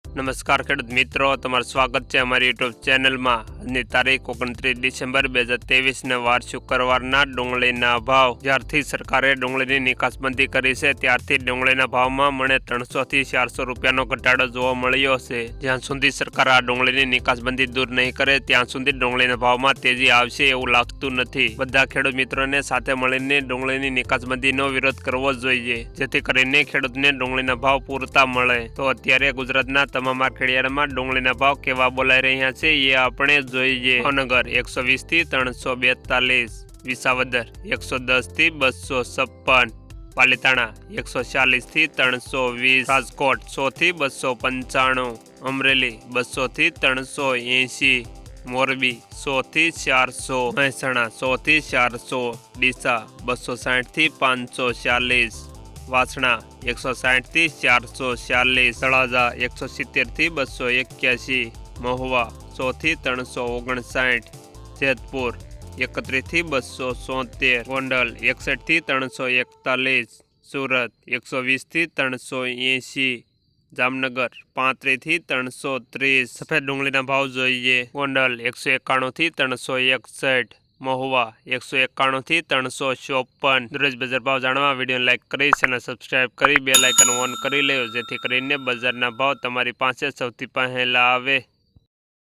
નમસ્કાર ખેડૂત મિત્રો, તમારું સ્વાગત છે અમારી યુટ્યુબ ચેનલમાં। આજની તારીખ 29 ડિસેમ્બર 2023 ને વાર શુક્રવારના ડુંગળીના ભાવ। જ્યારથી સરકારે ડુંગળીની નિકાસબંધી કરી છે ત્યારથી ડુંગળીના ભાવમાં મને 300 થી 400 રૂપિયાનો ઘટાડો જોવા મળ્યો છે। જ્યાં સુધી સરકાર આ ડુંગળીની નિકાસબંધી દૂર નહીં કરે ત્યાં સુધી ડુંગળીના ભાવમાં તેજી આવશે એવું લાગતું નથી। બધા ખેડૂત મિત્રોને સાથે મળીને ડુંગળીની નિકાસબંધીનો વિરોધ કરવો જોઈએ, જેથી કરીને ખેડૂતને ડુંગળીના ભાવ પૂરતા મળે। તો અત્યારે ગુજરાતના તમામ માર્કેટયાર્ડમાં ડુંગળીના ભાવ કેવા બોલાઈ રહ્યા છે એ આપણે જોઈએ। ભાવનગર 120 થી 342, વિસાવદર 110 થી 256, પાલીતાણા 140 થી 320, રાજકોટ 100 થી 295, અમરેલી 200 થી 380, મોરબી 100 થી 400, મહેસાણા 100 થી 400, ડીસા 260 થી 540, વાસણા 160 થી 440, તળાજા 170 થી 281, મહુવા 100 થી 359, જેતપુર 31 થી 270, ગોંડલ 61 થી 341, સુરત 120 થી 380, જામનગર 35 થી 330। સફેદ ડુંગળીના ભાવ જોઈએ। ગોંડલ 191 થી 361, મહુવા 191 થી 354। દરરોજ બજાર ભાવ જાણવા વિડીયો લાઇક કરી, ચેનલ સબસ્ક્રાઇબ કરી, બેલ આઇકન ઓન કરી લેજો, જેથી કરીને બજારના ભાવ તમારી પાસે સૌથી પહેલા આવે।